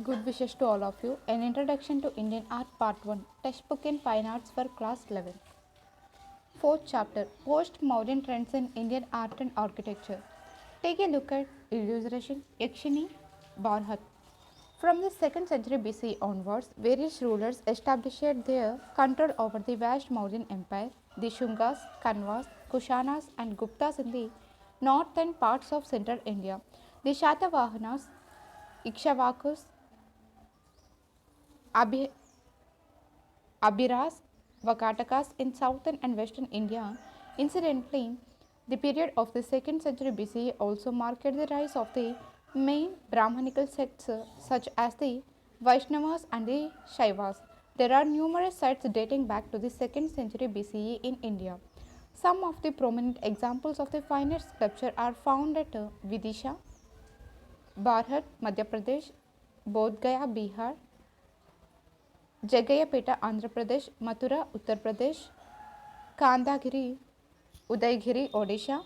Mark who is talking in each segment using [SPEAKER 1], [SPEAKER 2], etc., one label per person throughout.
[SPEAKER 1] Good wishes to all of you. An introduction to Indian art part 1. Textbook in fine arts for class 11. Fourth chapter. Post-modern trends in Indian art and architecture. Take a look at illustration Yakshini Bharhat. From the 2nd century BC onwards, various rulers established their control over the vast Mauryan Empire. The Shungas, Kanvas, Kushanas, and Guptas in the northern parts of central India. The Shatavahanas, Ikshvakus, Abhi- Abhiras, Vakatakas in southern and western India. Incidentally, the period of the 2nd century BCE also marked the rise of the main Brahmanical sects such as the Vaishnavas and the Shaivas. There are numerous sites dating back to the 2nd century BCE in India. Some of the prominent examples of the finest sculpture are found at Vidisha, Bharhat, Madhya Pradesh, Bodh Gaya, Bihar, Jagayapeta, Andhra Pradesh, Mathura, Uttar Pradesh, Kandagiri, Udaygiri, Odisha,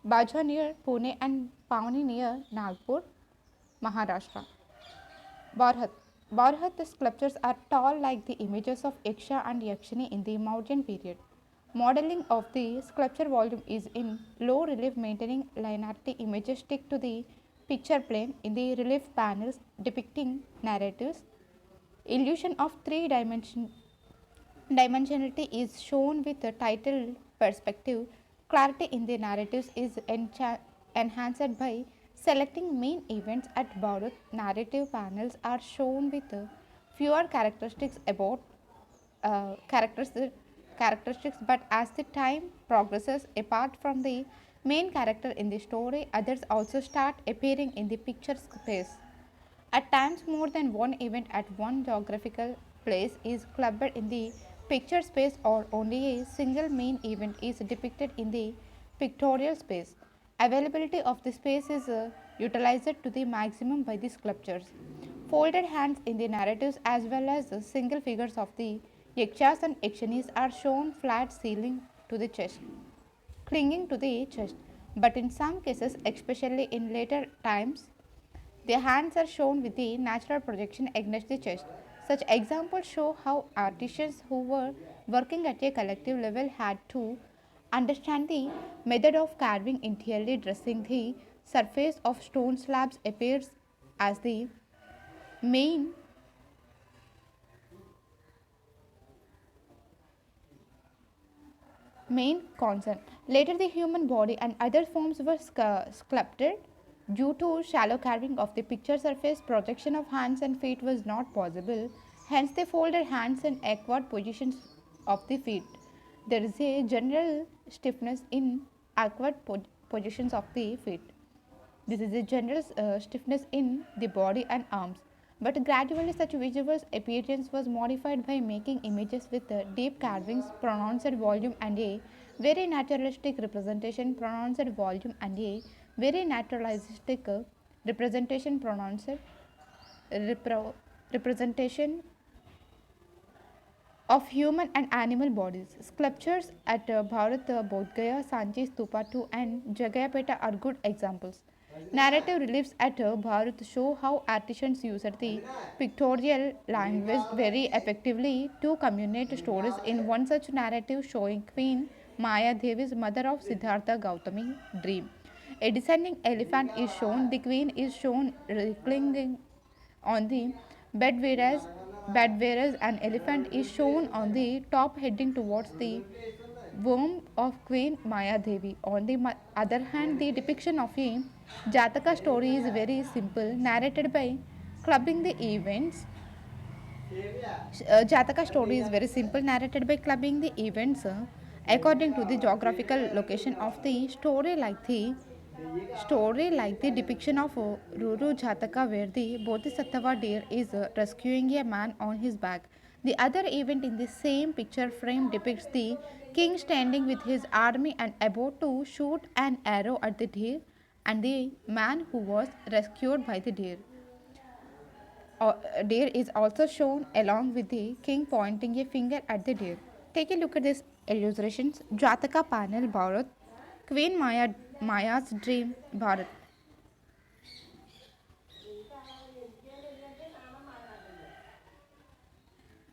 [SPEAKER 1] Bajwa near Pune and Pavani near Nagpur, Maharashtra. Bharhat. Bharhat sculptures are tall like the images of Yaksha and Yakshini in the Mauryan period. Modeling of the sculpture volume is in low relief, maintaining linearity. Images stick to the picture plane in the relief panels depicting narratives. Illusion of dimensionality is shown with the title perspective. Clarity in the narratives is enhanced by selecting main events at Bharat. Narrative panels are shown with fewer characteristics about uh, characteristics, characteristics, but as the time progresses, apart from the main character in the story, others also start appearing in the picture space. At times, more than one event at one geographical place is clubbed in the picture space, or only a single main event is depicted in the pictorial space. Availability of the space is utilized to the maximum by the sculptures. Folded hands in the narratives as well as the single figures of the yakshas and yakshinis are shown flat ceiling to the chest, clinging to the chest. But in some cases, especially in later times, their hands are shown with the natural projection against the chest. Such examples show how artisans who were working at a collective level had to understand the method of carving. Entirely dressing the surface of stone slabs appears as the main main concern. Later, the human body and other forms were sculpted. Due to shallow carving of the picture surface, projection of hands and feet was not possible. Hence, they folded hands in awkward positions of the feet. There is a general stiffness in awkward positions of the feet. This is a general stiffness in the body and arms. But gradually, such visual appearance was modified by making images with deep carvings, pronounced volume, and a very naturalistic representation, pronounced volume, and a very naturalistic representation, pronounced representation of human and animal bodies. Sculptures at Bharat, Bodh Gaya, Sanchi Stupa 2 and Jagayapeta are good examples. Narrative reliefs at Bharat show how artisans used the pictorial language very effectively to communicate stories. In one such narrative showing Queen Maya Devi's mother of Siddhartha Gautami dream. A descending elephant is shown. The queen is shown reclining on the bed, whereas an elephant is shown on the top heading towards the womb of Queen Maya Devi. On the other hand, the depiction of a Jataka story is very simple, narrated by clubbing the events. Jataka story is very simple, narrated by clubbing the events according to the geographical location of the story, like the depiction of Ruru Jataka, where the Bodhisattva deer is rescuing a man on his back. The other event in the same picture frame depicts the king standing with his army and about to shoot an arrow at the deer, and the man who was rescued by the deer. Deer is also shown along with the king pointing a finger at the deer. Take a look at these illustrations. Jataka panel Bharat, Queen Maya's dream Bharat.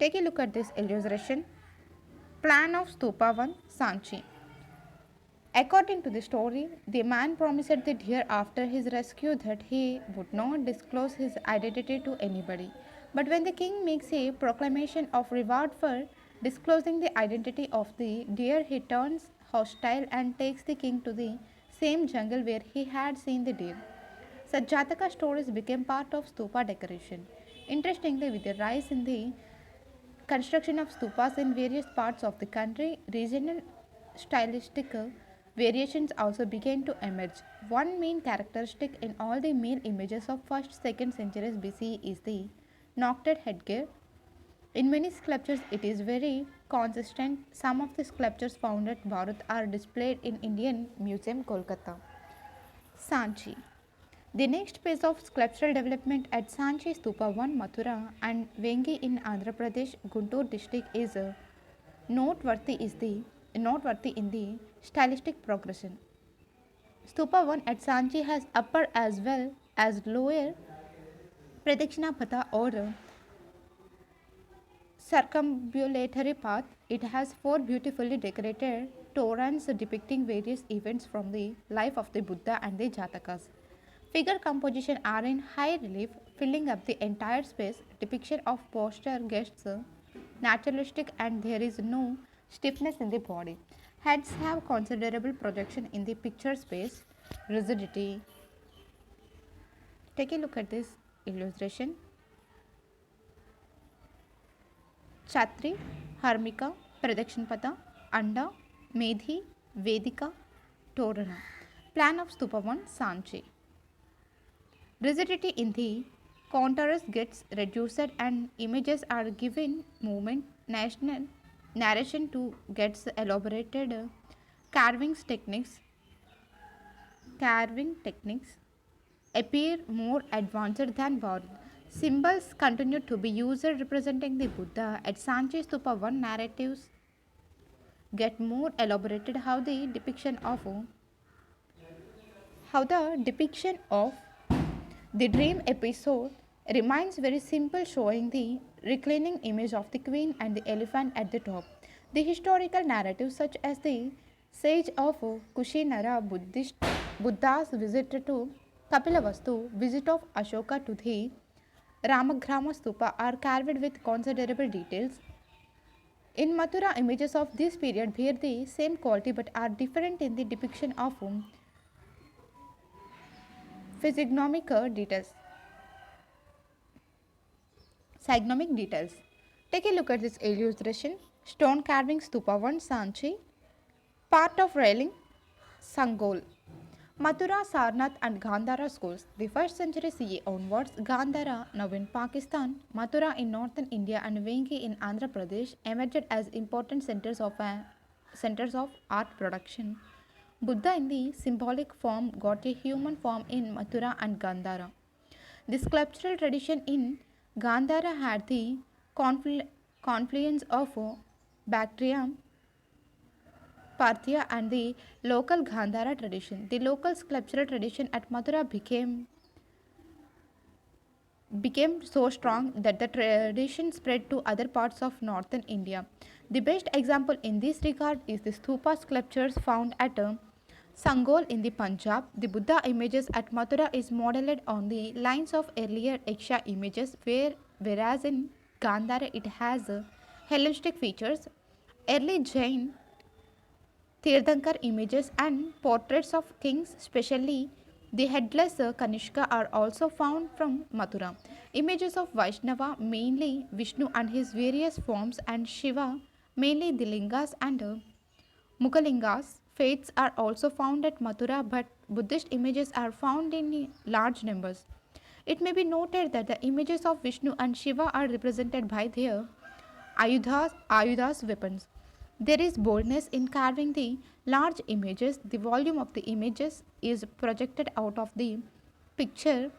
[SPEAKER 1] Take a look at this illustration. Plan of Stupa 1 Sanchi. According to the story, the man promised the deer after his rescue that he would not disclose his identity to anybody. But when the king makes a proclamation of reward for disclosing the identity of the deer, he turns hostile and takes the king to the same jungle where he had seen the deer. Such Jataka stories became part of stupa decoration. Interestingly, with the rise in the construction of stupas in various parts of the country, regional stylistic variations also began to emerge. One main characteristic in all the male images of 1st 2nd centuries BCE is the knocked headgear. In many sculptures, it is very consistent. Some of the sculptures found at Bharat are displayed in Indian Museum, Kolkata. Sanchi. The next phase of sculptural development at Sanchi Stupa 1 Mathura and Vengi in Andhra Pradesh, Guntur district is noteworthy in the stylistic progression. Stupa 1 at Sanchi has upper as well as lower Pradakshina Patha or circumambulatory path. It has four beautifully decorated torans depicting various events from the life of the Buddha and the Jatakas. Figure composition are in high relief, filling up the entire space. Depiction of posture gets naturalistic and there is no stiffness in the body. Heads have considerable projection in the picture space, rigidity. Take a look at this illustration. Chatri, Harmika, Pradakshinpata, Anda, Medhi, Vedika, Torana. Plan of Stupa 1 Sanchi. Rigidity in the contours gets reduced and images are given movement, narration to gets elaborated carving techniques appear more advanced than Bharat. Symbols continue to be used representing the Buddha. At Sanchi Stupa 1 narratives get more elaborated how the depiction of the dream episode remains very simple, showing the reclining image of the queen and the elephant at the top. The historical narratives, such as the sage of Kushinara Buddha's visit to Kapilavastu, visit of Ashoka to the Ramagrama Stupa, are carved with considerable details. In Mathura, images of this period bear the same quality but are different in the depiction of physiognomic details. Physiognomic details. Take a look at this illustration. Stone carving Stupa 1 Sanchi, part of railing Sangol. Mathura, Sarnath and Gandhara schools. The 1st century CE onwards, Gandhara, now in Pakistan, Mathura in northern India and Vengi in Andhra Pradesh emerged as important centers of art production. Buddha in the symbolic form got a human form in Mathura and Gandhara. The sculptural tradition in Gandhara had the confluence of Bactrian, Parthia and the local Gandhara tradition. The local sculptural tradition at Mathura became so strong that the tradition spread to other parts of northern India. The best example in this regard is the stupa sculptures found at Sangol in the Punjab. The Buddha images at Mathura is modeled on the lines of earlier Yaksha images, whereas in Gandhara it has Hellenistic features. Early Jain Tirthankar images and portraits of kings, especially the headless Kanishka, are also found from Mathura. Images of Vaishnava, mainly Vishnu and his various forms, and Shiva, mainly the Lingas and Mukhalingas, faiths, are also found at Mathura, but Buddhist images are found in large numbers. It may be noted that the images of Vishnu and Shiva are represented by their ayudhas weapons. There is boldness in carving the large images. The volume of the images is projected out of the picture.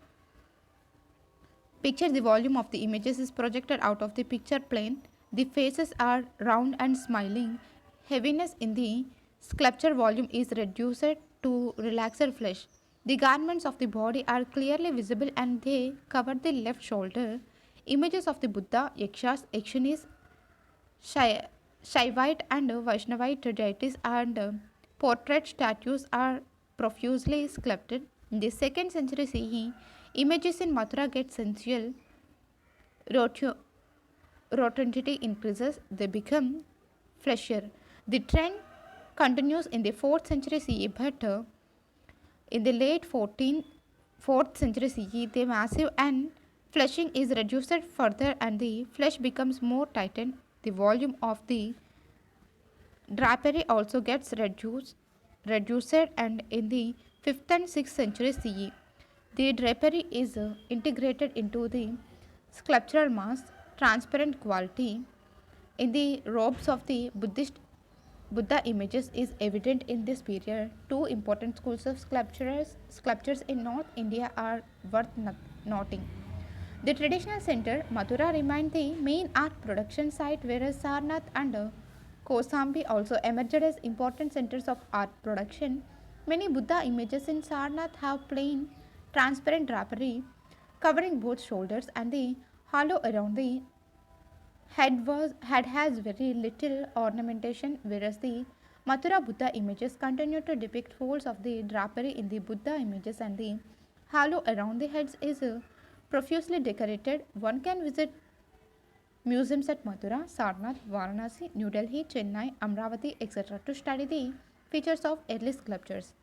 [SPEAKER 1] The volume of the images is projected out of the picture plane. The faces are round and smiling. Heaviness in the sculpture volume is reduced to relaxed flesh. The garments of the body are clearly visible and they cover the left shoulder. Images of the Buddha, Yakshas, Yakshinis, Shai- Shaivite and Vaishnavite deities and portrait statues are profusely sculpted. In the 2nd century CE, images in Mathura get sensual rotio- rotundity increases, they become fleshier. The trend continues in the 4th century CE, but in the late 4th century CE, the massive and fleshing is reduced further and the flesh becomes more tightened. The volume of the drapery also gets reduced and in the 5th and 6th century CE, the drapery is integrated into the sculptural mass, transparent quality in the robes of the Buddha images is evident in this period. Two important schools of sculptures in North India are worth noting. The traditional center, Mathura, remained the main art production site, whereas Sarnath and Kosambi also emerged as important centers of art production. Many Buddha images in Sarnath have plain, transparent drapery covering both shoulders and the halo around the head has very little ornamentation, whereas the Mathura Buddha images continue to depict folds of the drapery in the Buddha images and the halo around the heads is profusely decorated. One can visit museums at Mathura, Sarnath, Varanasi, New Delhi, Chennai, Amravati, etc. to study the features of early sculptures.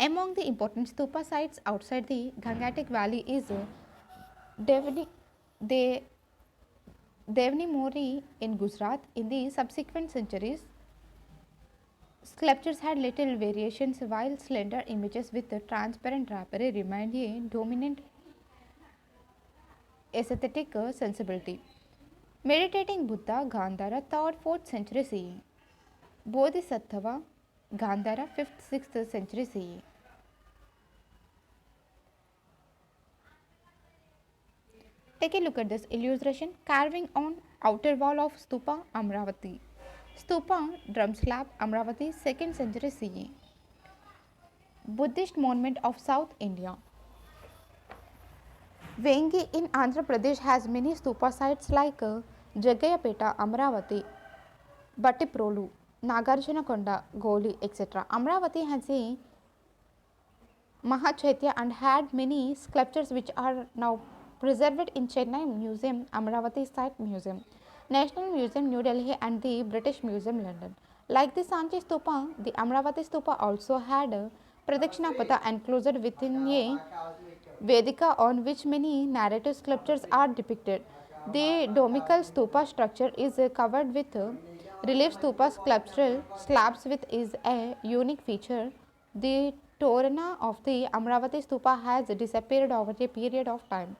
[SPEAKER 1] Among the important stupa sites outside the Gangatic Valley is Devani, De, Devni Mori in Gujarat. In the subsequent centuries, sculptures had little variations while slender images with the transparent drapery remained a dominant aesthetic sensibility. Meditating Buddha, Gandhara, 3rd 4th century CE. Bodhisattva, Gandhara, 5th 6th century CE. Take a look at this illustration carving on outer wall of Stupa, Amravati. Stupa, drum slab, Amravati, 2nd century CE. Buddhist monument of South India. Vengi in Andhra Pradesh has many stupa sites like Jagayapeta, Amravati, Battiprolu, Nagarjunakonda, Goli, etc. Amravati has a Mahachaitya and had many sculptures which are now preserved in Chennai Museum, Amravati Site Museum, National Museum, New Delhi, and the British Museum, London. Like the Sanchi Stupa, the Amravati Stupa also had a Pradakshina enclosed within a Vedika on which many narrative sculptures are depicted. The Domikal Stupa structure is covered with relief stupa sculptural slabs with is a unique feature. The Torana of the Amravati Stupa has disappeared over a period of time.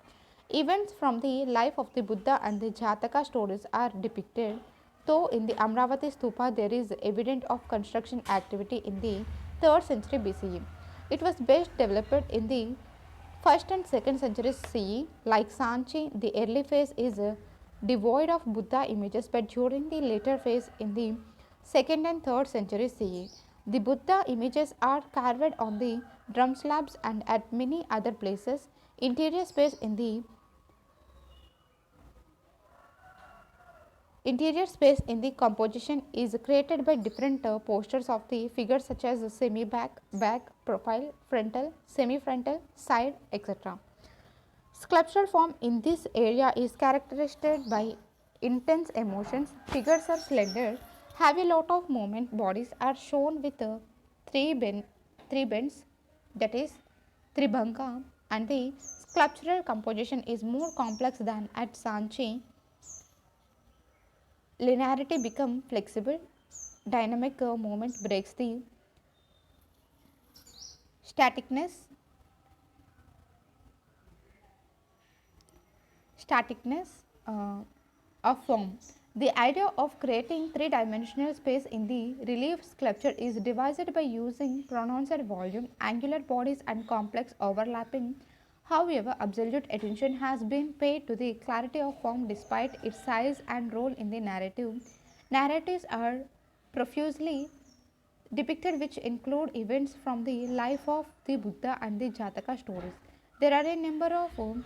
[SPEAKER 1] Events from the life of the Buddha and the Jataka stories are depicted, though in the Amravati Stupa there is evidence of construction activity in the 3rd century BCE. It was best developed in the 1st and 2nd centuries CE. Like Sanchi, the early phase is devoid of Buddha images, but during the later phase in the 2nd and 3rd centuries CE, the Buddha images are carved on the drum slabs and at many other places. Interior space in the composition is created by different postures of the figures such as semi back, profile, frontal, semi frontal, side, etc. Sculptural form in this area is characterized by intense emotions. Figures are slender, have a lot of movement. Bodies are shown with three, three bends, that is Tribhanga, and the sculptural composition is more complex than at Sanchi. Linearity become flexible. Dynamic movement breaks the staticness staticness of form. The idea of creating three-dimensional space in the relief sculpture is devised by using pronounced volume, angular bodies and complex overlapping. However, absolute attention has been paid to the clarity of form despite its size and role in the narrative. Narratives are profusely depicted which include events from the life of the Buddha and the Jataka stories. There are a number of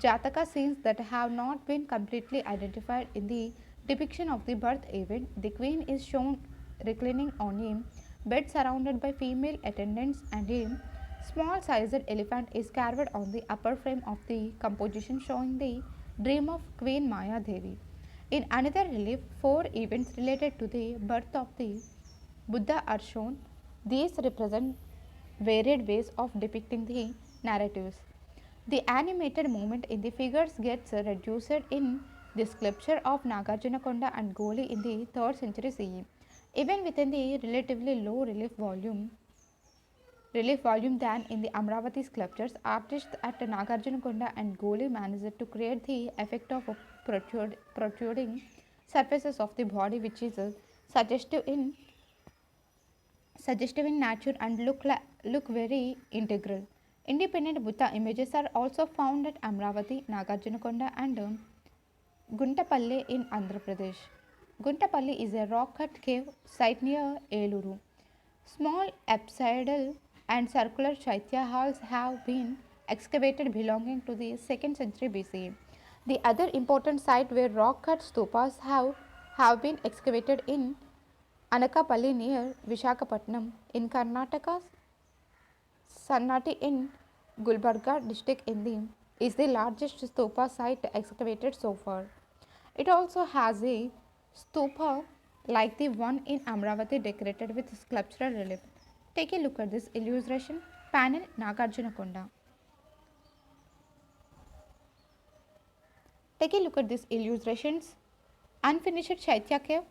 [SPEAKER 1] Jataka scenes that have not been completely identified in the depiction of the birth event. The queen is shown reclining on a bed surrounded by female attendants, and a small sized elephant is carved on the upper frame of the composition, showing the dream of Queen Maya Devi. In another relief, four events related to the birth of the Buddha are shown. These represent varied ways of depicting the narratives. The animated movement in the figures gets reduced in the sculpture of Nagarjunakonda and Goli in the 3rd century CE. Even within the relatively low relief volume than in the Amravati sculptures, artists at Nagarjunakonda and Goli managed to create the effect of protruding surfaces of the body, which is suggestive in nature and look very integral. Independent Buddha images are also found at Amravati, Nagarjunakonda, and Guntapalli in Andhra Pradesh. Guntapalli is a rock cut cave site near Eluru. Small apsidal and circular chaitya halls have been excavated belonging to the 2nd century BCE. The other important site where rock cut stupas have been excavated in Anakapalli near Vishakhapatnam in Karnataka. Sannati in Gulbarga district is the largest stupa site excavated so far. It also has a stupa like the one in Amravati decorated with sculptural relief. Take a look at this illustration panel Nagarjunakonda. Take a look at these illustrations. Unfinished Chaitya cave,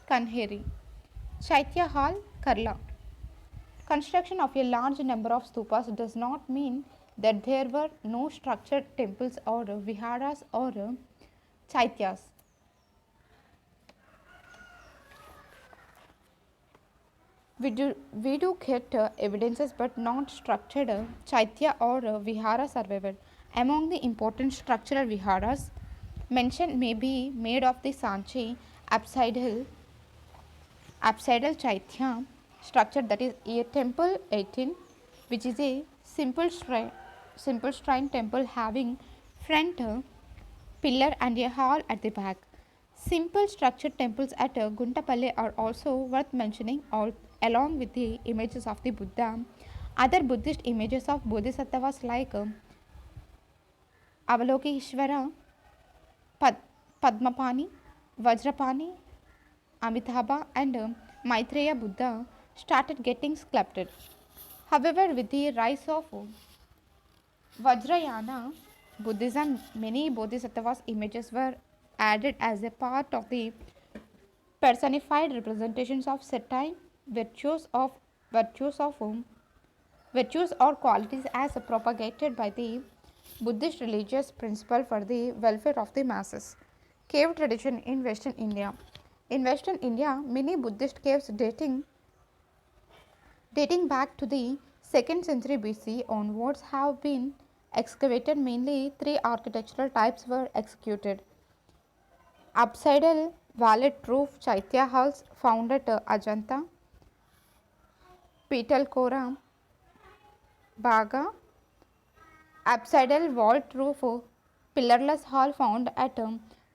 [SPEAKER 1] Kanheri. Chaitya hall, Karla. Construction of a large number of stupas does not mean that there were no structured temples or viharas or chaityas. We do get evidences but not structured chaitya or vihara survival. Among the important structural viharas mentioned may be made of the Sanchi apsidal chaitya structure, that is a temple 18, which is a simple shrine temple having front pillar and a hall at the back. Simple structured temples at Guntapalli are also worth mentioning, along with the images of the Buddha. Other Buddhist images of Bodhisattvas like Avalokiteshvara, Padmapani, Vajrapani, Amitabha, and Maitreya Buddha started getting sculpted. However, with the rise of Vajrayana Buddhism, many Bodhisattvas images were added as a part of the personified representations of certain virtues of virtues or qualities as propagated by the Buddhist religious principle for the welfare of the masses. Cave tradition in Western India. In Western India, many Buddhist caves dating back to the 2nd century BC onwards have been excavated. Mainly three architectural types were executed. Upsidal valet roof chaitya halls found at Ajanta, Petalkora, Baga. Upsidal vault roof pillarless hall found at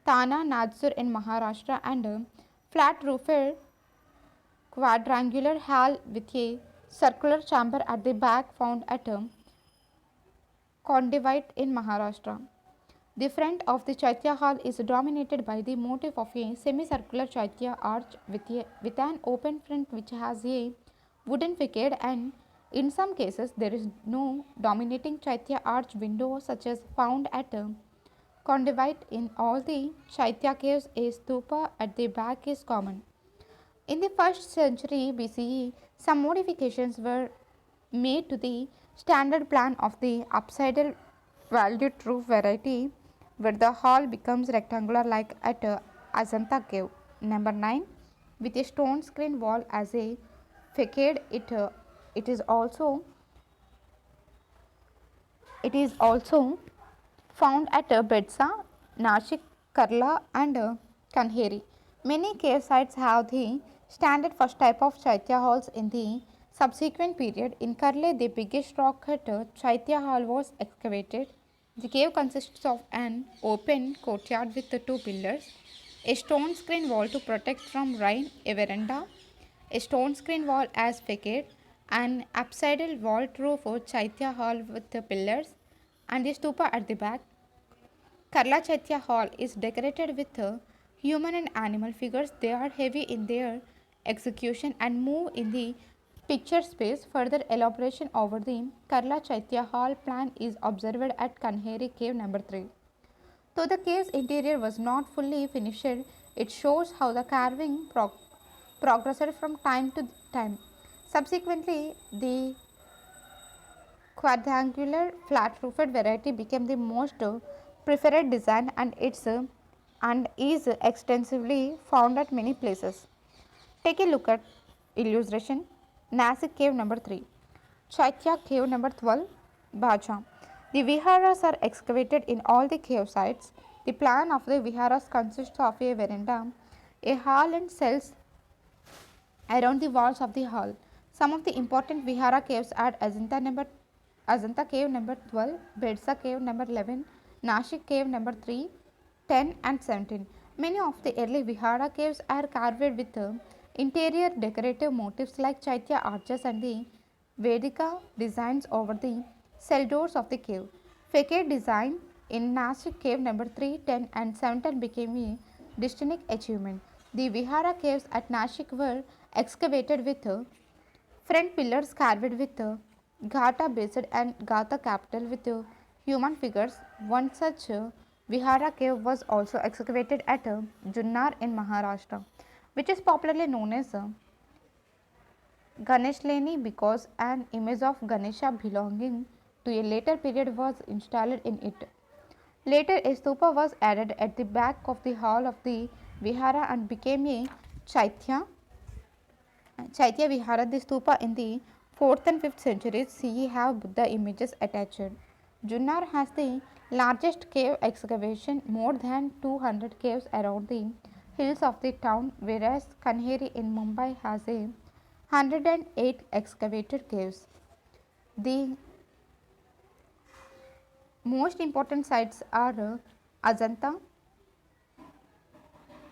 [SPEAKER 1] Thana, Nagpur in Maharashtra, and flat roofed quadrangular hall with a circular chamber at the back found at Kondivite in Maharashtra. The front of the Chaitya hall is dominated by the motif of a semicircular Chaitya arch with an open front which has a wooden facade, and in some cases there is no dominating Chaitya arch window such as found at Kondivite. In all the Chaitya caves, a stupa at the back is common. In the 1st century BCE, some modifications were made to the standard plan of the upsidal valued roof variety, where the hall becomes rectangular like at Ajanta cave. Number 9, with a stone screen wall as a facade. It is also found at Bedsa, Nashik, Karla, and Kanheri. Many cave sites have the standard first type of Chaitya halls in the subsequent period. In Karle, the biggest rock cut Chaitya hall was excavated. The cave consists of an open courtyard with the two pillars, a stone screen wall to protect from rain, a veranda, a stone screen wall as facade, an apsidal vault roof for Chaitya hall with the pillars, and the stupa at the back. Karla Chaitya hall is decorated with human and animal figures. They are heavy in their execution and move in the picture space. Further elaboration over the Karla Chaitya hall plan is observed at Kanheri cave number 3. Though the cave's interior was not fully finished, it shows how the carving progressed from time to time. Subsequently, the quadrangular flat-roofed variety became the most preferred design and is extensively found at many places. Take a look at illustration. Nasik cave number 3. Chaitya cave number 12. Bhaja. The viharas are excavated in all the cave sites. The plan of the viharas consists of a veranda, a hall and cells around the walls of the hall. Some of the important vihara caves are Ajanta cave number 12, Bedsa cave number 11, Nashik cave number 3, 10 and 17. Many of the early vihara caves are carved with interior decorative motifs like Chaitya arches and the Vedika designs over the cell doors of the cave. Facade design in Nashik cave number 3, 10 and 17 became a distinct achievement. The vihara caves at Nashik were excavated with front pillars carved with Ghata based and Gatha capital with human figures. One such Vihara cave was also excavated at Junnar in Maharashtra, which is popularly known as Ganeshleni because an image of Ganesha belonging to a later period was installed in it. Later, a stupa was added at the back of the hall of the Vihara and became a Chaitya. Chaitya Vihara, the stupa in the 4th and 5th centuries CE have Buddha images attached. Junnar has the largest cave excavation, more than 200 caves around the hills of the town, whereas Kanheri in Mumbai has a 108 excavated caves. The most important sites are Ajanta,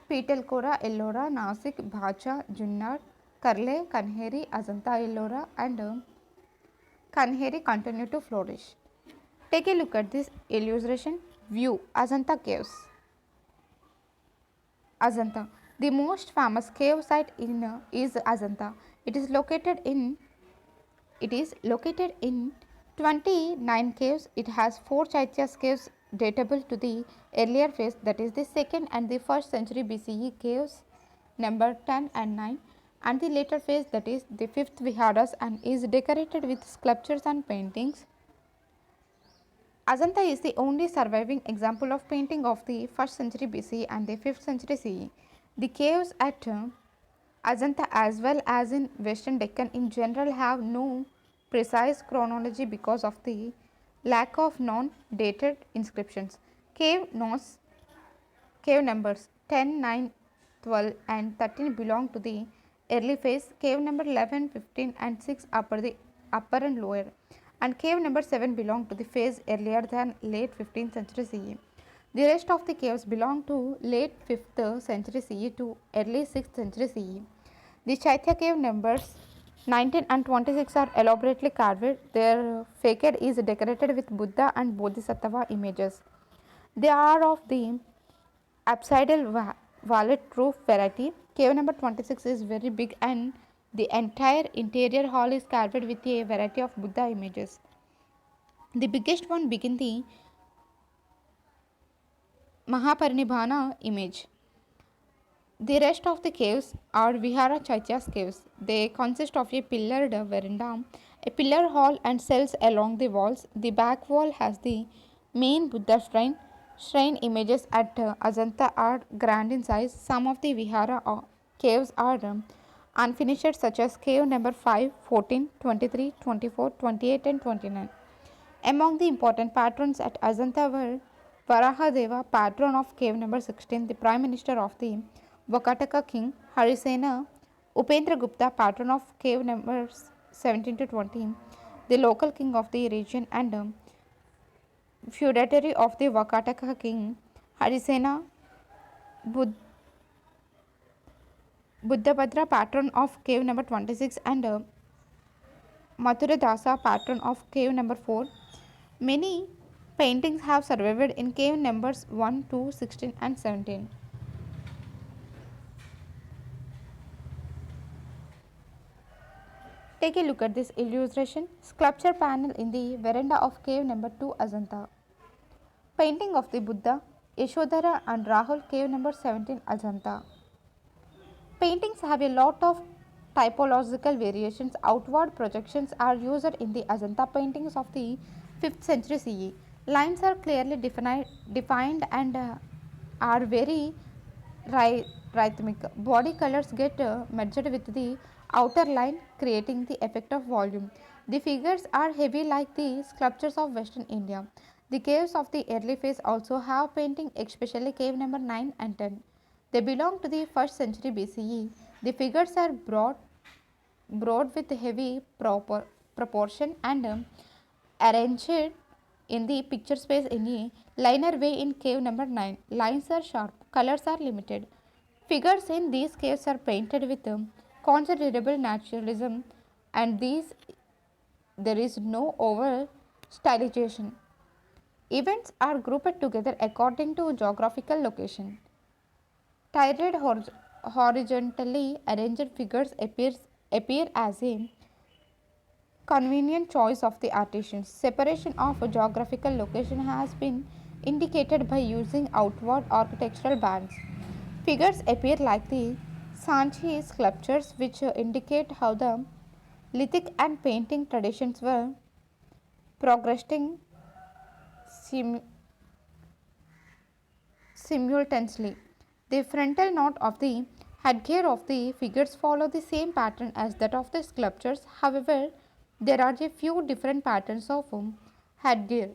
[SPEAKER 1] Petalkora, Ellora, Nasik, Bhacha, Junnar, Karle, Kanheri, Ajanta, Ellora and Kanheri continue to flourish. Take a look at this illustration. View Ajanta caves. Ajanta. The most famous cave site in is Ajanta. It is located in 29 caves. It has 4 Chaityas caves datable to the earlier phase, that is the 2nd and the 1st century BCE caves number 10 and 9, and the later phase, that is the 5th Viharas, and is decorated with sculptures and paintings. Ajanta is the only surviving example of painting of the 1st century BCE and the 5th century CE. The caves at Ajanta as well as in Western Deccan in general have no precise chronology because of the lack of non-dated inscriptions. Cave numbers 10, 9, 12 and 13 belong to the early phase. Cave number 11, 15 and 6 upper and lower, and cave number 7 belong to the phase earlier than late 15th century CE. The rest of the caves belong to late 5th century CE to early 6th century CE. The Chaitya cave numbers 19 and 26 are elaborately carved. Their facade is decorated with Buddha and Bodhisattva images. They are of the apsidal wallet roof variety. Cave number 26 is very big and the entire interior hall is carved with a variety of Buddha images. The biggest one being the Mahaparinibbana image. The rest of the caves are Vihara Chaityas caves. They consist of a pillared veranda, a pillar hall and cells along the walls. The back wall has the main Buddha shrine. Shrine images at Ajanta are grand in size. Some of the Vihara caves are unfinished, such as cave number 5, 14, 23, 24, 28 and 29. Among the important patrons at Ajanta were Varahadeva, patron of cave number 16, the prime minister of the Vakataka king, Harisena, Upendra Gupta, patron of cave numbers 17 to 20, the local king of the region, and feudatory of the Vakataka king Harisena, Bud- Buddhabhadra, patron of cave number 26, and Mathuradasa, patron of cave number 4. Many paintings have survived in cave numbers 1, 2, 16, and 17. Take a look at this illustration. Sculpture panel in the veranda of cave number 2, Ajanta. Painting of the Buddha, Yashodhara and Rahul, cave number 17, Ajanta. Paintings have a lot of typological variations. Outward projections are used in the Ajanta paintings of the 5th century CE. Lines are clearly defined and are very rhythmic. Body colors get merged with the outer line, creating the effect of volume. The figures are heavy like the sculptures of Western India. The caves of the early phase also have painting, especially cave number 9 and 10. They belong to the 1st century BCE. The figures are broad with heavy proportion and arranged in the picture space in a linear way in cave number 9. Lines are sharp, colors are limited. Figures in these caves are painted with considerable naturalism, and these there is no over stylization. Events are grouped together according to geographical location. Tied horizontally arranged figures appear as a convenient choice of the artisans. Separation of a geographical location has been indicated by using outward architectural bands. Figures appear like the Sanchi sculptures, which indicate how the lithic and painting traditions were progressing sim- simultaneously. The frontal knot of the headgear of the figures follow the same pattern as that of the sculptures. However, there are a few different patterns of headgear.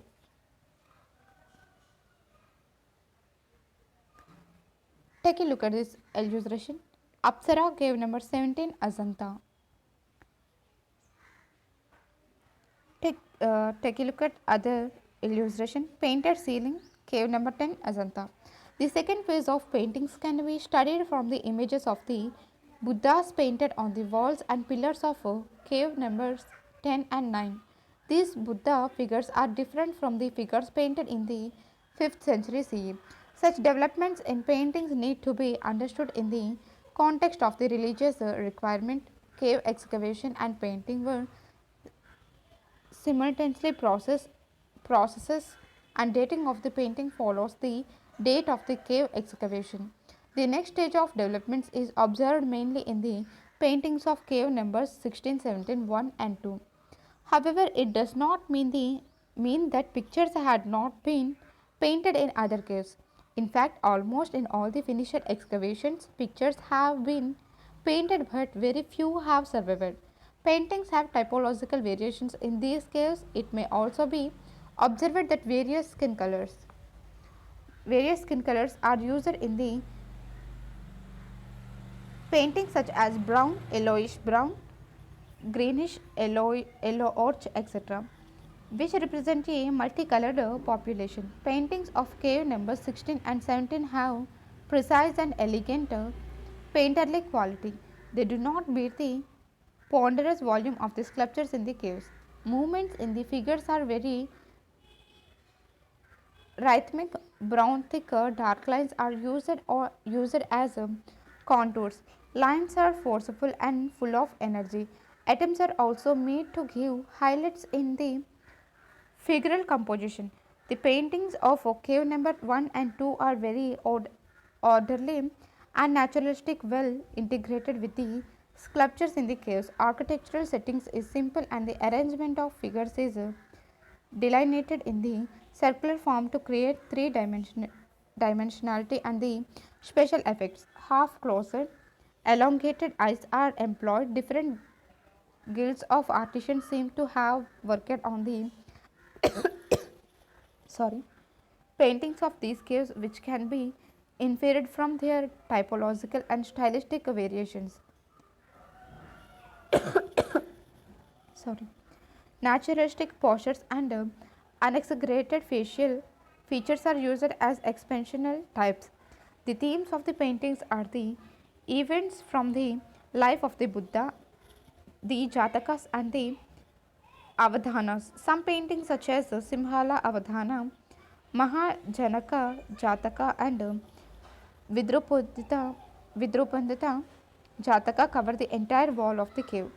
[SPEAKER 1] Take a look at this illustration. Apsara, cave number 17, Ajanta. Take a look at other illustration. Painted ceiling, cave number 10, Ajanta. The second phase of paintings can be studied from the images of the Buddhas painted on the walls and pillars of cave numbers 10 and 9. These Buddha figures are different from the figures painted in the 5th century CE. Such developments in paintings need to be understood in the context of the religious requirement. Cave excavation and painting were simultaneously processes, and dating of the painting follows the date of the cave excavation. The next stage of developments is observed mainly in the paintings of cave numbers 16, 17, 1 and 2. However, it does not mean that pictures had not been painted in other caves. In fact, almost in all the finished excavations, pictures have been painted, but very few have survived. Paintings have typological variations in these caves. It may also be observed that various skin colors are used in the paintings such as brown, yellowish brown, greenish, yellow orch, etc., which represent a multicolored population. Paintings of cave numbers 16 and 17 have precise and elegant painterly quality. They do not beat the ponderous volume of the sculptures in the caves. Movements in the figures are very rhythmic. Brown, thicker, dark lines are used as contours. Lines are forceful and full of energy. Atoms are also made to give highlights in the figural composition. The paintings of cave number 1 and 2 are very orderly and naturalistic, well integrated with the sculptures in the caves. Architectural settings is simple and the arrangement of figures is delineated in the circular form to create dimensionality and the special effects. Half closed, elongated eyes are employed. Different guilds of artisans seem to have worked on the sorry paintings of these caves, which can be inferred from their typological and stylistic variations. Sorry. Naturalistic postures and Unexaggerated facial features are used as expansional types. The themes of the paintings are the events from the life of the Buddha, the Jatakas, and the Avadhanas. Some paintings, such as the Simhala Avadhana, Mahajanaka Jataka, and Vidrupandita, Vidrupandita Jataka, cover the entire wall of the cave.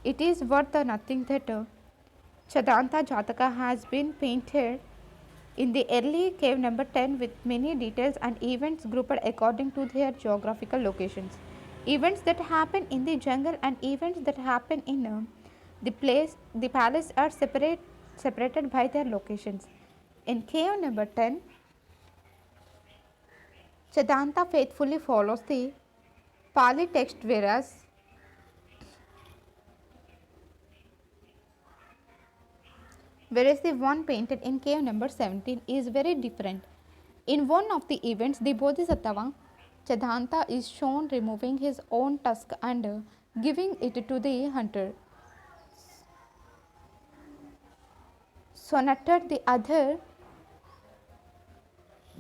[SPEAKER 1] It is worth nothing that Chadanta Jataka has been painted in the early cave number 10 with many details and events grouped according to their geographical locations. Events that happen in the jungle and events that happen in the palace are separated by their locations. In cave number 10, Chadanta faithfully follows the Pali text, whereas the one painted in cave number 17 is very different. In one of the events, the Bodhisattva Chadanta is shown removing his own tusk and giving it to the hunter. Sonated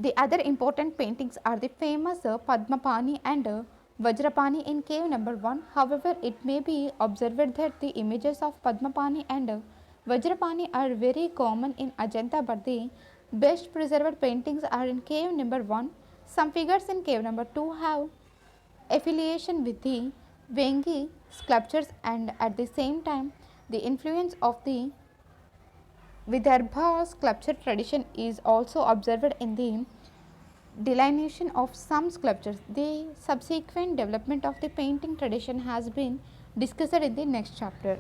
[SPEAKER 1] the other important paintings are the famous Padmapani and Vajrapani in cave number 1. However, it may be observed that the images of Padmapani and Vajrapani are very common in Ajanta, but the best preserved paintings are in cave number 1. Some figures in cave number 2 have affiliation with the Vengi sculptures, and at the same time the influence of the Vidarbha sculpture tradition is also observed in the delineation of some sculptures. The subsequent development of the painting tradition has been discussed in the next chapter.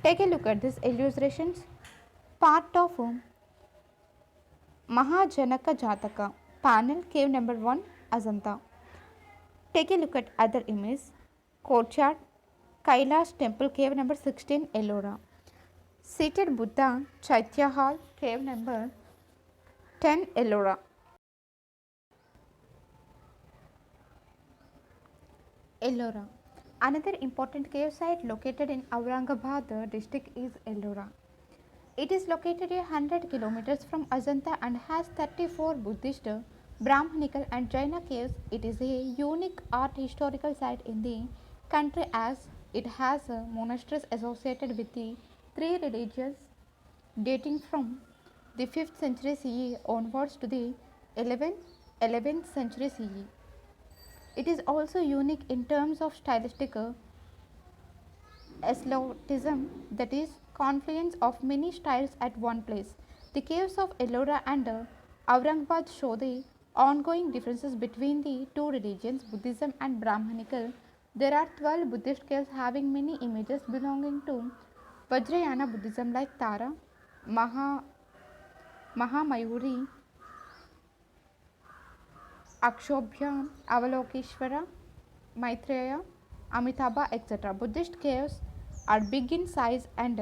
[SPEAKER 1] Take a look at these illustrations. Part of Mahajanaka Jataka, panel cave number 1, Ajanta. Take a look at other image. Courtyard, Kailash temple cave number 16, Ellora. Seated Buddha, Chaitya hall, cave number 10, Ellora. Ellora. Another important cave site located in Aurangabad district is Ellora. It is located 100 kilometers from Ajanta and has 34 Buddhist, Brahmanical and Jaina caves. It is a unique art historical site in the country as it has monasteries associated with the three religions dating from the 5th century CE onwards to the 11th century CE. It is also unique in terms of stylistic Islamism, that is, confluence of many styles at one place. The caves of Ellora and Aurangabad show the ongoing differences between the two religions, Buddhism and Brahmanical. There are 12 Buddhist caves having many images belonging to Vajrayana Buddhism like Tara, Mahamayuri, Akshobhya, Avalokeshvara, Maitreya, Amitabha, etc. Buddhist caves are big in size and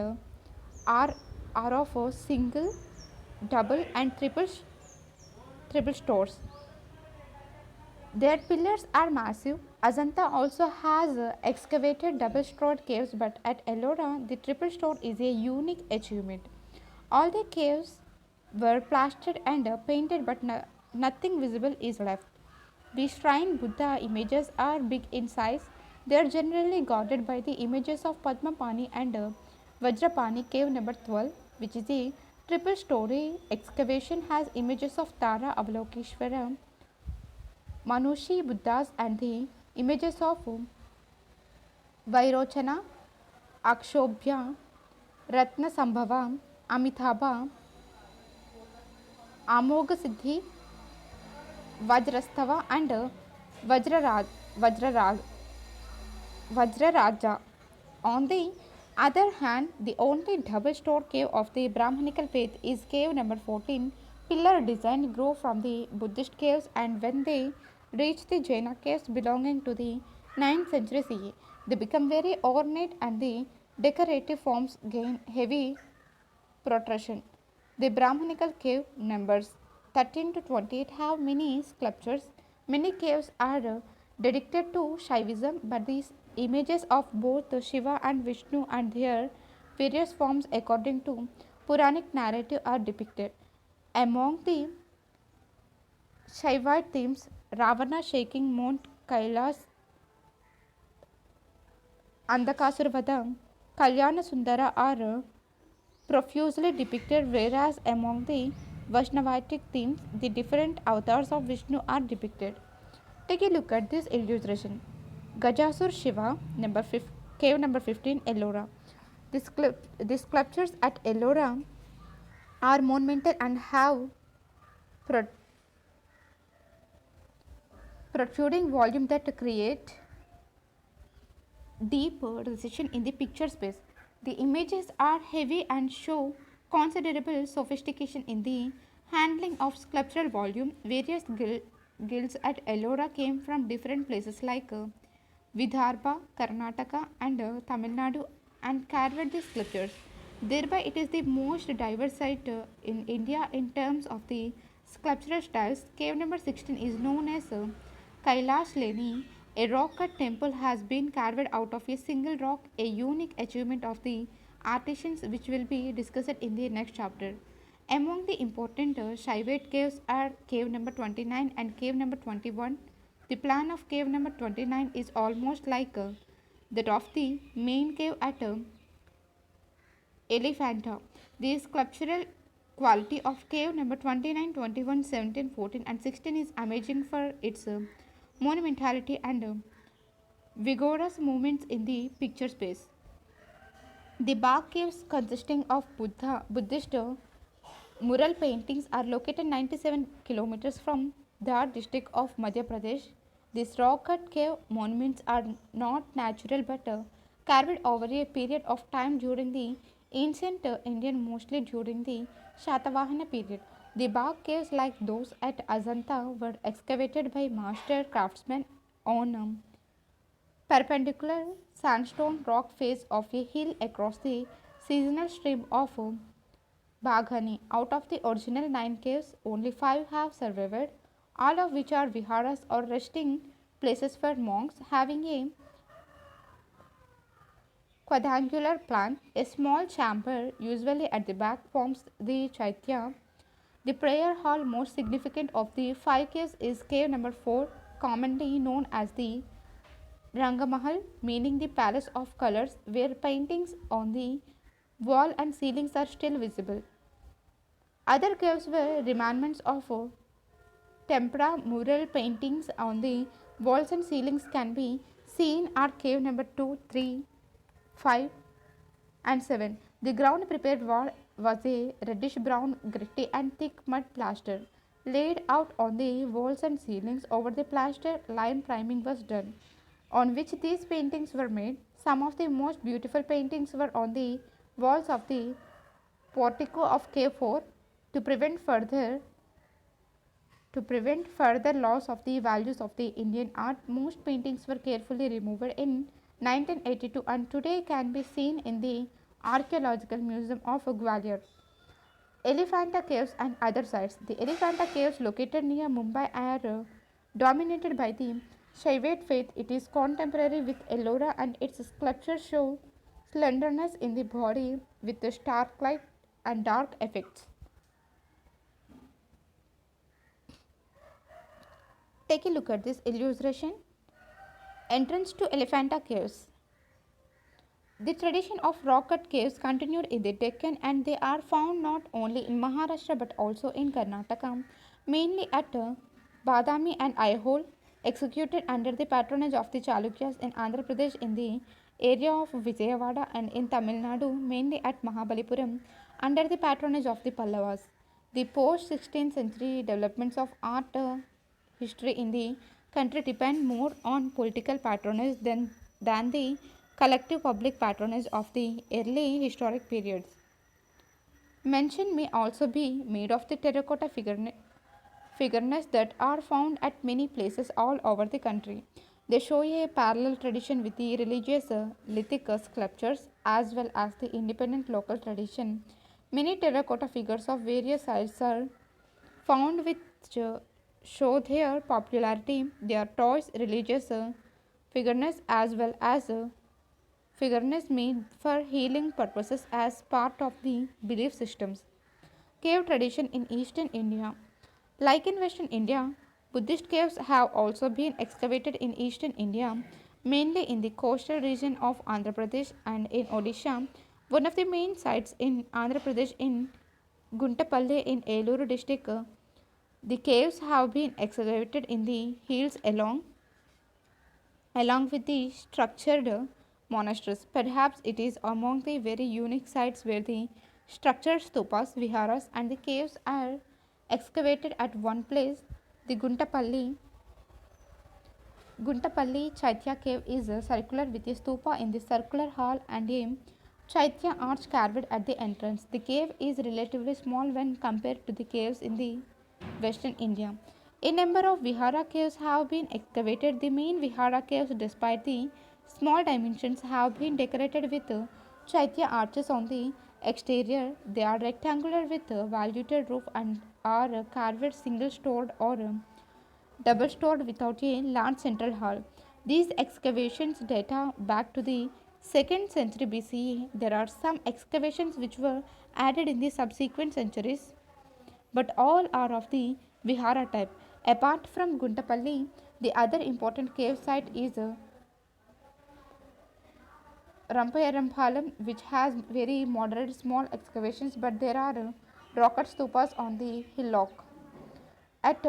[SPEAKER 1] are of a single, double, and triple stores. Their pillars are massive. Ajanta also has excavated double stored caves, but at Ellora, the triple store is a unique achievement. All the caves were plastered and painted, but nothing visible is left. The shrine Buddha images are big in size. They are generally guarded by the images of Padmapani and Vajrapani cave number 12, which is a triple story excavation, has images of Tara, Avalokeshvara, Manushi Buddhas, and the images of Vairochana, Akshobhya, Ratna Sambhava, Amitabha, Amoga Siddhi, Vajrastava, and Vajraraj, Vajraraja. On the other hand, the only double store cave of the Brahmanical faith is cave number 14. Pillar design grew from the Buddhist caves, and when they reach the Jaina caves belonging to the 9th century CE, they become very ornate and the decorative forms gain heavy protrusion. The Brahmanical cave numbers 13 to 28 have many sculptures. Many caves are dedicated to Shaivism, but these images of both Shiva and Vishnu and their various forms according to Puranic narrative are depicted. Among the Shaivite themes, Ravana shaking Mount Kailas, Andakasurvada, Kalyana Sundara are profusely depicted, whereas among the Vaishnavitic themes, the different avatars of Vishnu are depicted. Take a look at this illustration. Gajasur Shiva, cave number 15, Ellora. The sculptures at Ellora are monumental and have pro- protruding volume that create deep precision in the picture space. The images are heavy and show considerable sophistication in the handling of sculptural volume. Various guilds at Ellora came from different places like Vidarbha, Karnataka, and Tamil Nadu and carved the sculptures. Thereby, it is the most diverse site in India in terms of the sculptural styles. Cave number 16 is known as Kailash Leni. A rock cut temple has been carved out of a single rock, a unique achievement of the artisans which will be discussed in the next chapter. Among the important Shaivite caves are cave number 29 and cave number 21. The plan of cave number 29 is almost like that of the main cave at Elephanta. The sculptural quality of cave number 29, 21, 17, 14, and 16 is amazing for its monumentality and vigorous movements in the picture space. The Bagh caves, consisting of Buddhist mural paintings, are located 97 kilometers from Dhar district of Madhya Pradesh. These rock cut cave monuments are not natural but carved over a period of time during the ancient Indian, mostly during the Shatavahana period. The Bagh caves, like those at Ajanta, were excavated by master craftsmen on perpendicular sandstone rock face of a hill across the seasonal stream of Baghani. Out of the original 9 caves, only 5 have survived, all of which are viharas or resting places for monks having a quadrangular plan. A small chamber, usually at the back, forms the chaitya. The prayer hall most significant of the 5 caves is cave number 4, commonly known as the Rangamahal, meaning the palace of colors, where paintings on the wall and ceilings are still visible. Other caves were remnants of tempera mural paintings on the walls and ceilings can be seen are cave number 2, 3, 5, and 7. The ground prepared was a reddish brown, gritty, and thick mud plaster. Laid out on the walls and ceilings over the plaster, lime priming was done, on which these paintings were made. Some of the most beautiful paintings were on the walls of the portico of Cave 4 to prevent further loss of the values of the Indian art. Most paintings were carefully removed in 1982 and today can be seen in the Archaeological Museum of Gwalior. Elephanta Caves and other sites. The Elephanta Caves, located near Mumbai, are dominated by the Shaivite faith. It is contemporary with Ellora and its sculptures show slenderness in the body with the stark light and dark effects. Take a look at this illustration. Entrance to Elephanta Caves. The tradition of rock cut caves continued in the Deccan and they are found not only in Maharashtra but also in Karnataka, mainly at Badami and Aihole, executed under the patronage of the Chalukyas in Andhra Pradesh in the area of Vijayawada and in Tamil Nadu, mainly at Mahabalipuram, under the patronage of the Pallavas. The post 16th century developments of art history in the country depend more on political patronage than the collective public patronage of the early historic periods. Mention may also be made of the terracotta figurines that are found at many places all over the country. They show a parallel tradition with the religious lithic sculptures as well as the independent local tradition. Many terracotta figures of various sizes are found which show their popularity. They are toys, religious figurines as well as figurines made for healing purposes as part of the belief systems. Cave tradition in eastern India. Like in western India, Buddhist caves have also been excavated in eastern India, mainly in the coastal region of Andhra Pradesh and in Odisha. One of the main sites in Andhra Pradesh in Guntapalli in Eluru district. The caves have been excavated in the hills along with the structured monasteries. Perhaps it is among the very unique sites where the structured stupas, viharas, and the caves are excavated at one place. The Guntapalli Chaitya cave is circular with a stupa in the circular hall and a Chaitya arch carved at the entrance. The cave is relatively small when compared to the caves in the western India. A number of Vihara caves have been excavated. The main Vihara caves, despite the small dimensions, have been decorated with Chaitya arches on the exterior. They are rectangular with a valuted roof and are carved single stored or double stored without a large central hall. These excavations date back to the 2nd century BCE. There are some excavations which were added in the subsequent centuries, but all are of the Vihara type. Apart from Guntapalli, the other important cave site is Rampayarampalam, which has very moderate small excavations, but there are rocket stupas on the hillock. At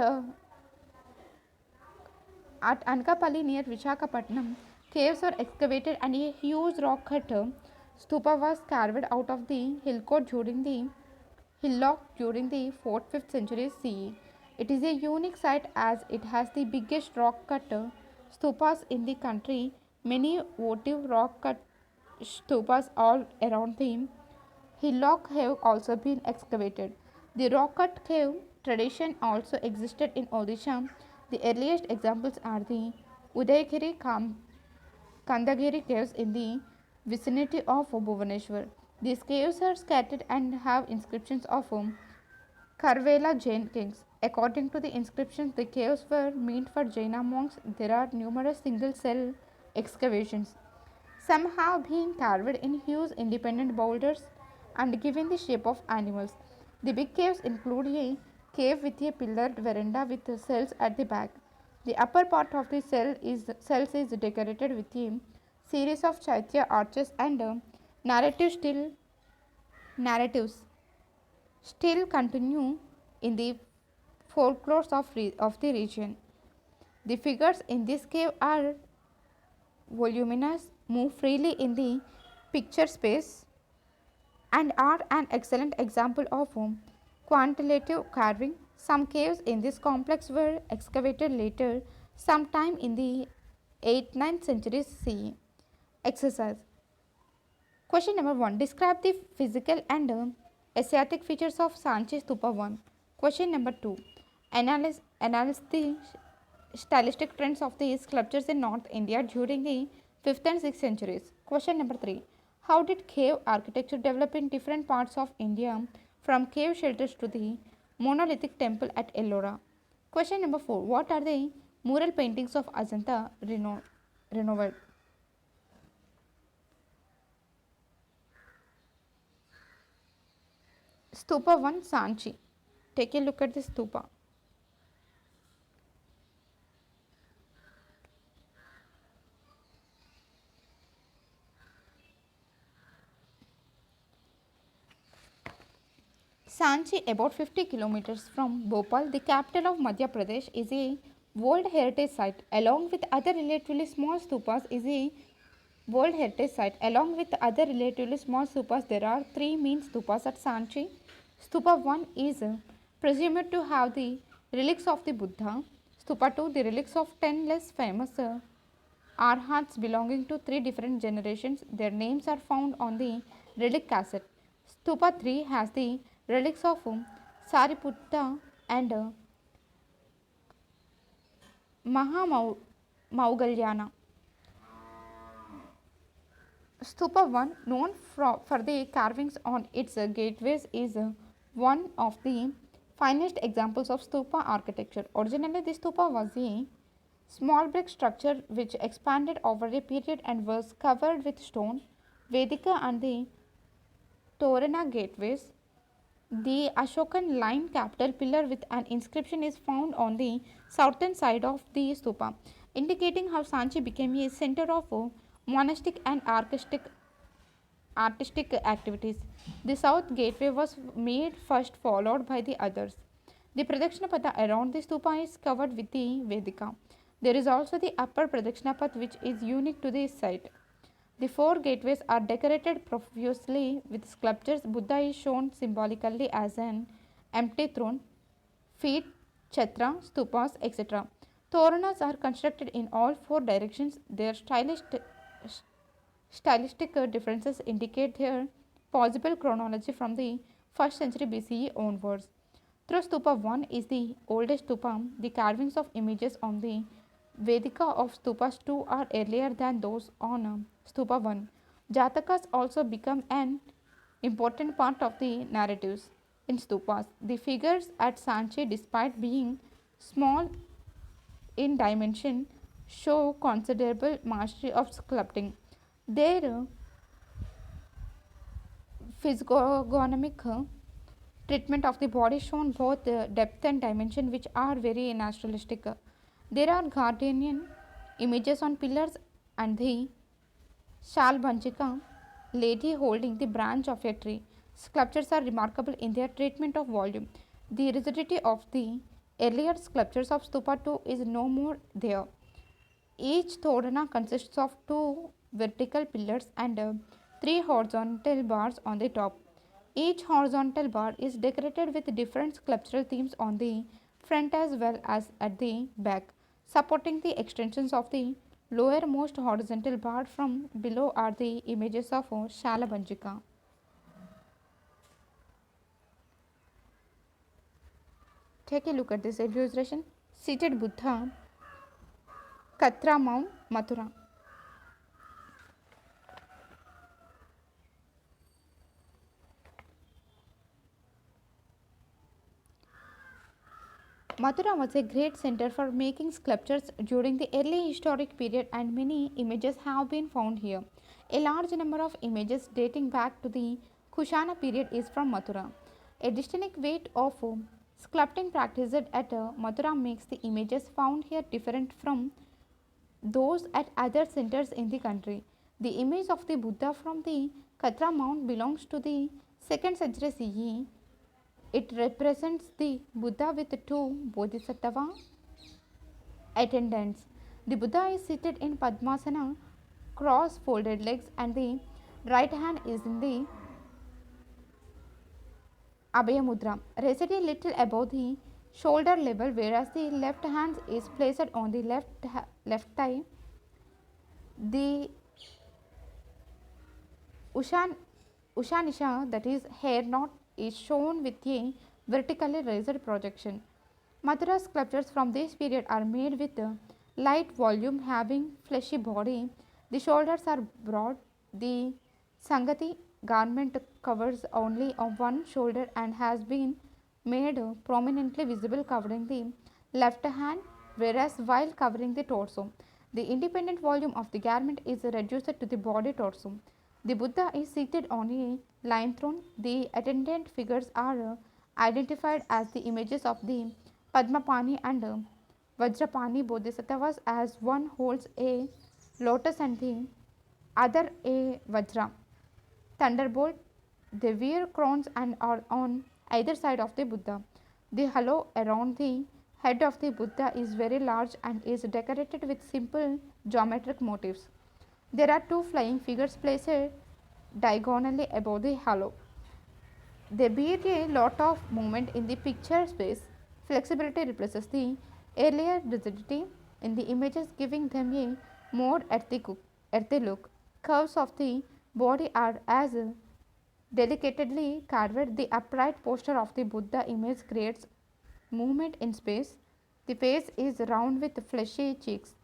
[SPEAKER 1] At Anakapalli near Visakhapatnam, caves were excavated and a huge rock cut stupa was carved out of the hillock during the 4th 5th centuries CE. It is a unique site as it has the biggest rock cut stupas in the country. Many votive rock cut stupas all around the hillock have also been excavated. The rock cut cave tradition also existed in Odisha. The earliest examples are the Udayagiri Kandagiri caves in the vicinity of Bhubaneswar. These caves are scattered and have inscriptions of Karvela Jain kings. According to the inscriptions, the caves were meant for Jaina monks. There are numerous single cell excavations. Some have been carved in huge independent boulders and given the shape of animals. The big caves include a cave with a pillared veranda with cells at the back. The upper part of the cells is decorated with a series of Chaitya arches and narratives still continue in the folklore of the region. The figures in this cave are voluminous, move freely in the picture space, and are an excellent example of quantitative carving. Some caves in this complex were excavated later, sometime in the 8th 9th centuries CE. Exercise. Question number 1. Describe the physical and aesthetic features of Sanchi Stupa 1. Question number 2. Analyze the stylistic trends of the sculptures in North India during the 5th and 6th centuries. Question number 3. How did cave architecture develop in different parts of India from cave shelters to the monolithic temple at Ellora? Question number 4. What are the mural paintings of Ajanta renowned? Stupa 1 Sanchi. Take a look at the stupa. Sanchi, about 50 kilometers from Bhopal, the capital of Madhya Pradesh, is a World Heritage Site. Along with other relatively small stupas, is a World Heritage Site. Along with other relatively small stupas, there are three main stupas at Sanchi. Stupa 1 is presumed to have the relics of the Buddha. Stupa 2, the relics of 10 less famous arhats belonging to three different generations. Their names are found on the relic cassette. Stupa 3 has the relics of Sariputta and Mahamaugalyana. Stupa 1, known for the carvings on its gateways, is one of the finest examples of stupa architecture. Originally, the stupa was a Small brick structure which expanded over a period and was covered with stone. Vedika and the Torana gateways. The Ashokan line capital pillar with an inscription is found on the southern side of the stupa, indicating how Sanchi became a center of monastic and artistic activities. The south gateway was made first, followed by the others. The Pradakshina Patha around the stupa is covered with the Vedika. There is also the upper Pradakshina Path which is unique to this site. The four gateways are decorated profusely with sculptures. Buddha is shown symbolically as an empty throne, feet, chhatra, stupas, etc. Toranas are constructed in all four directions. Their stylistic differences indicate their possible chronology from the 1st century BCE onwards. Though Stupa 1 is the oldest stupa, the carvings of images on the Vedika of Stupas 2 are earlier than those on Stupa 1. Jatakas also become an important part of the narratives in stupas. The figures at Sanchi, despite being small in dimension, show considerable mastery of sculpting. Their physiognomic treatment of the body shown both depth and dimension which are very naturalistic. There are Gardenian images on pillars and the Shalbanjika lady holding the branch of a tree. Sculptures are remarkable in their treatment of volume. The rigidity of the earlier sculptures of Stupa 2 is no more there. Each Thodana consists of two vertical pillars and three horizontal bars on the top. Each horizontal bar is decorated with different sculptural themes on the front as well as at the back, supporting the extensions of the lowermost horizontal bar. From below are the images of Shalabanjika. Take a look at this illustration. Seated Buddha, Katra Mount, Mathura. Mathura was a great center for making sculptures during the early historic period, and many images have been found here. A large number of images dating back to the Kushana period is from Mathura. A distinct weight of sculpting practiced at Mathura makes the images found here different from those at other centers in the country. The image of the Buddha from the Katra Mount belongs to the 2nd century CE. It represents the Buddha with two Bodhisattva attendants. The Buddha is seated in Padmasana, cross folded legs, and the right hand is in the Abhaya Mudra, resting a little above the shoulder level, whereas the left hand is placed on the left thigh. The Ushan, Ushanisha, that is hair knot, is shown with a vertically raised projection. Mathura sculptures from this period are made with a light volume having fleshy body. The shoulders are broad. The Sangati garment covers only one shoulder and has been made prominently visible covering the left hand, whereas while covering the torso, the independent volume of the garment is reduced to the body torso. The Buddha is seated on a lion throne. The attendant figures are identified as the images of the Padmapani and Vajrapani Bodhisattvas, as one holds a lotus and the other a Vajra thunderbolt. They wear crowns and are on either side of the Buddha. The halo around the head of the Buddha is very large and is decorated with simple geometric motifs. There are two flying figures placed diagonally above the halo. They bear a lot of movement in the picture space. Flexibility replaces the earlier rigidity in the images, giving them a more earthy look. Curves of the body are as delicately carved. The upright posture of the Buddha image creates movement in space. The face is round with fleshy cheeks.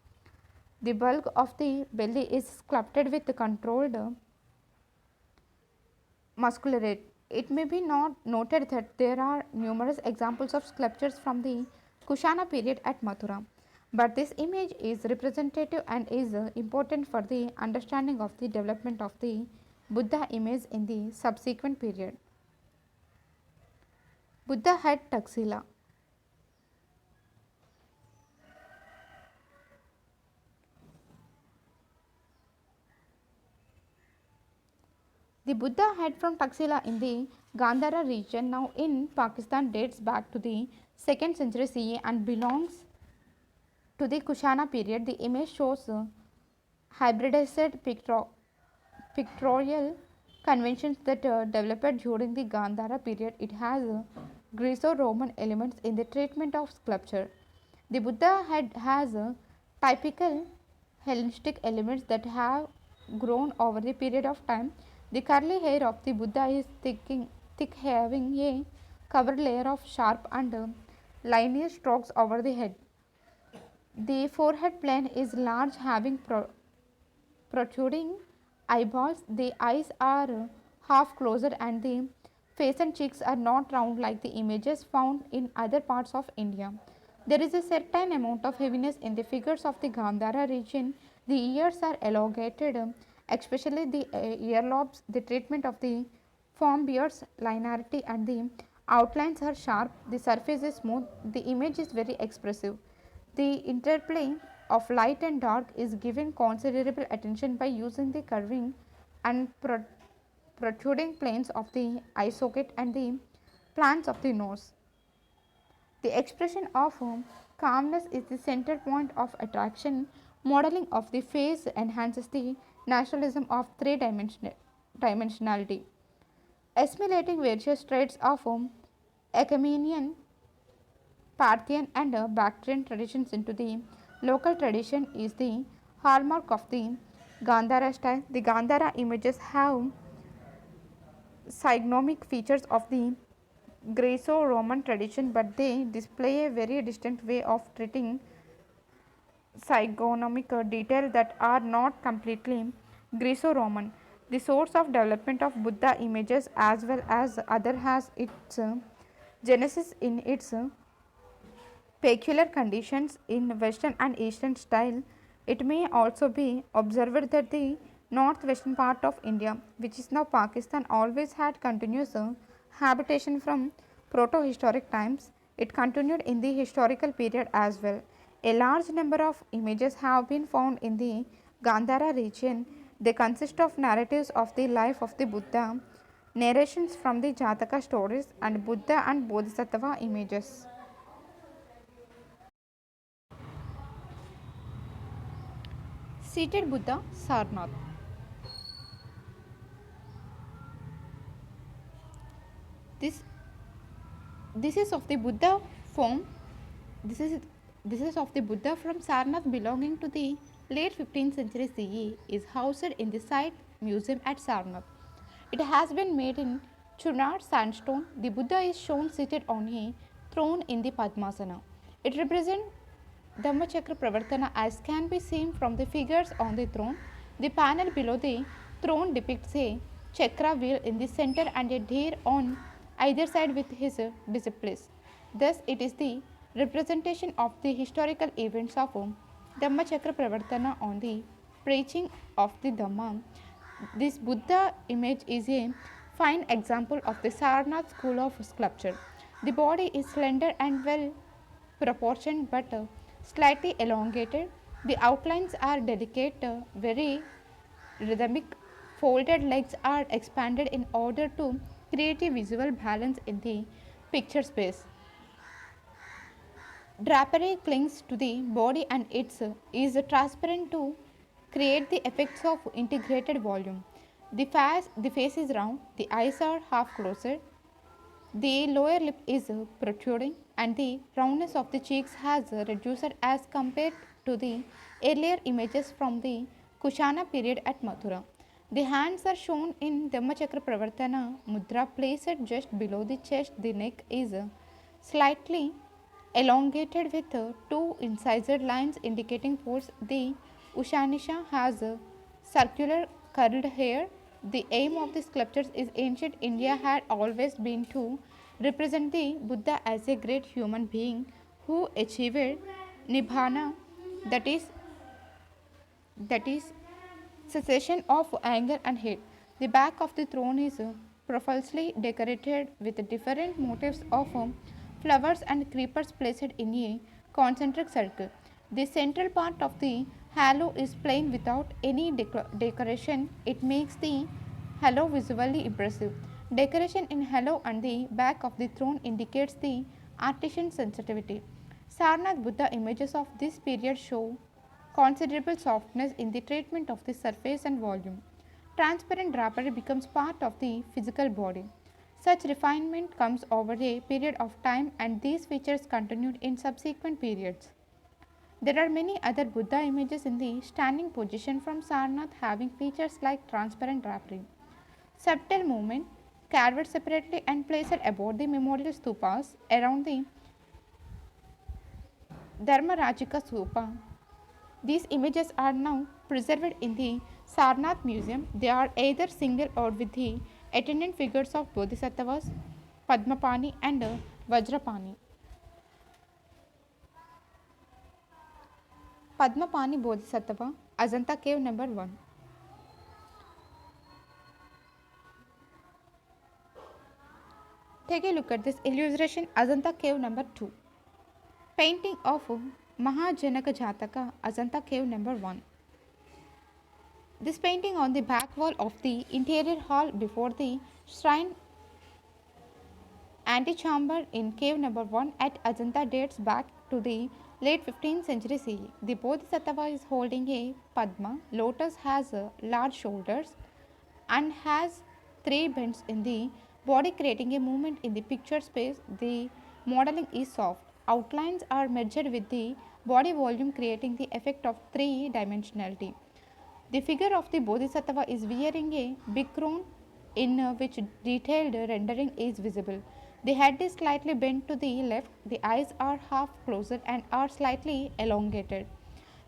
[SPEAKER 1] The bulk of the belly is sculpted with controlled muscularity. It may be not noted that there are numerous examples of sculptures from the Kushana period at Mathura. But this image is representative and is important for the understanding of the development of the Buddha image in the subsequent period. Buddha had taxila. The Buddha head from Taxila in the Gandhara region, now in Pakistan, dates back to the 2nd century CE and belongs to the Kushana period. The image shows hybridized pictorial conventions that developed during the Gandhara period. It has Greco-Roman elements in the treatment of sculpture. The Buddha head has typical Hellenistic elements that have grown over the period of time. The curly hair of the Buddha is thick, having a covered layer of sharp and linear strokes over the head. The forehead plane is large, having protruding eyeballs. The eyes are half closed and the face and cheeks are not round like the images found in other parts of India. There is a certain amount of heaviness in the figures of the Gandhara region. The ears are elongated, especially the earlobes. The treatment of the form bears linearity and the outlines are sharp. The surface is smooth. The image is very expressive. The interplay of light and dark is given considerable attention by using the curving and protruding planes of the eye socket and the plans of the nose. The expression of calmness is the center point of attraction. Modeling of the face enhances the naturalism of dimensionality. Assimilating various traits of Achaemenian, Parthian and Bactrian traditions into the local tradition is the hallmark of the Gandhara style. The Gandhara images have physiognomic features of the Greco-Roman tradition, but they display a very distinct way of treating physiognomic detail that are not completely Greco-Roman. The source of development of Buddha images as well as other has its genesis in its peculiar conditions in western and eastern style. It may also be observed that the northwestern part of India, which is now Pakistan, always had continuous habitation from proto-historic times. It continued in the historical period as well. A large number of images have been found in the Gandhara region. They consist of narratives of the life of the Buddha, narrations from the Jataka stories, and Buddha and Bodhisattva images. Seated Buddha, Sarnath. This this is of the Buddha form. This is this is of the Buddha from Sarnath belonging to the late 15th century CE is housed in the site museum at Sarnath. It has been made in Chunar sandstone. The Buddha is shown seated on a throne in the Padmasana. It represents Dhammachakra Pravartana as can be seen from the figures on the throne. The panel below the throne depicts a chakra wheel in the center and a deer on either side with his disciples. Thus, it is the representation of the historical events of Dhammachakra Pravartana on the preaching of the Dhamma. This Buddha image is a fine example of the Sarnath school of sculpture. The body is slender and well proportioned but slightly elongated. The outlines are delicate, very rhythmic. Folded legs are expanded in order to create a visual balance in the picture space. Drapery clings to the body and it is transparent to create the effects of integrated volume. The face is round, the eyes are half closed, the lower lip is protruding, and the roundness of the cheeks has reduced as compared to the earlier images from the Kushana period at Mathura. The hands are shown in Dhammachakra Pravartana Mudra placed just below the chest. The neck is slightly elongated with two incised lines indicating pores. The Ushanisha has circular curled hair. The aim of the sculptures in ancient India had always been to represent the Buddha as a great human being who achieved Nibbana that is that is cessation of anger and hate. The back of the throne is profusely decorated with different motifs of flowers and creepers placed in a concentric circle. The central part of the halo is plain without any decoration. It makes the halo visually impressive. Decoration in halo and the back of the throne indicates the artisan sensitivity. Sarnath Buddha images of this period show considerable softness in the treatment of the surface and volume. Transparent drapery becomes part of the physical body. Such refinement comes over a period of time and these features continued in subsequent periods. There are many other Buddha images in the standing position from Sarnath having features like transparent drapery, subtle movement, carved separately and placed above the memorial stupas around the Dharmarajika stupa. These images are now preserved in the Sarnath Museum. They are either single or with the attendant figures of Bodhisattvas, Padmapani and Vajrapani. Padmapani Bodhisattva, Ajanta Cave number 1. Take a look at this illustration, Ajanta Cave number 2. Painting of Mahajanaka Jataka, Ajanta Cave number 1. This painting on the back wall of the interior hall before the shrine antechamber in cave number 1 at Ajanta dates back to the late 15th century CE. The Bodhisattva is holding a Padma. Lotus has large shoulders and has three bends in the body creating a movement in the picture space. The modeling is soft. Outlines are merged with the body volume creating the effect of three dimensionality. The figure of the Bodhisattva is wearing a big crown in which detailed rendering is visible. The head is slightly bent to the left, the eyes are half closed and are slightly elongated.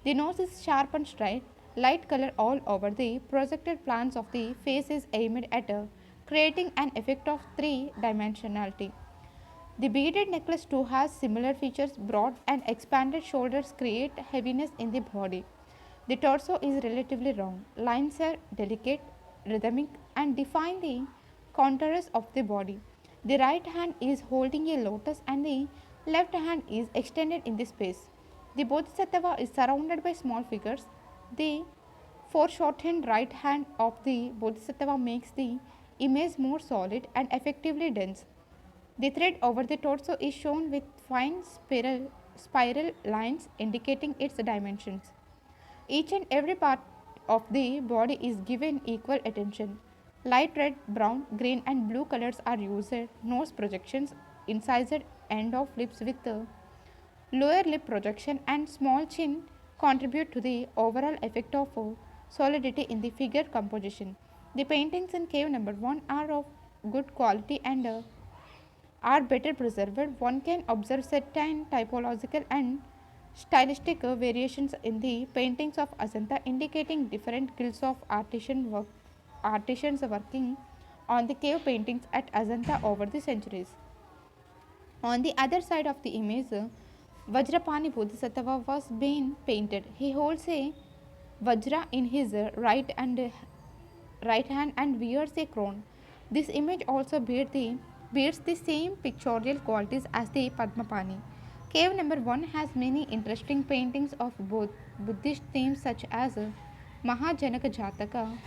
[SPEAKER 1] The nose is sharp and straight, light color all over the projected plans of the face is aimed at creating an effect of three dimensionality. The beaded necklace too has similar features. Broad and expanded shoulders create heaviness in the body. The torso is relatively round. Lines are delicate, rhythmic, and define the contours of the body. The right hand is holding a lotus and the left hand is extended in the space. The Bodhisattva is surrounded by small figures. The foreshortened right hand of the Bodhisattva makes the image more solid and effectively dense. The thread over the torso is shown with fine spiral lines indicating its dimensions. Each and every part of the body is given equal attention. Light red, brown, green and blue colors are used. Nose projections, incised end of lips with the lower lip projection and small chin contribute to the overall effect of solidity in the figure composition. The paintings in cave number 1 are of good quality and are better preserved. One can observe certain typological and stylistic variations in the paintings of Ajanta indicating different guilds of artisans working on the cave paintings at Ajanta over the centuries. On the other side of the image, Vajrapani Bodhisattva was being painted. He holds a Vajra in his right hand and wears a crown. This image also bears the same pictorial qualities as the Padmapani. Cave number 1 has many interesting paintings of both Buddhist themes such as Mahajanaka Jataka,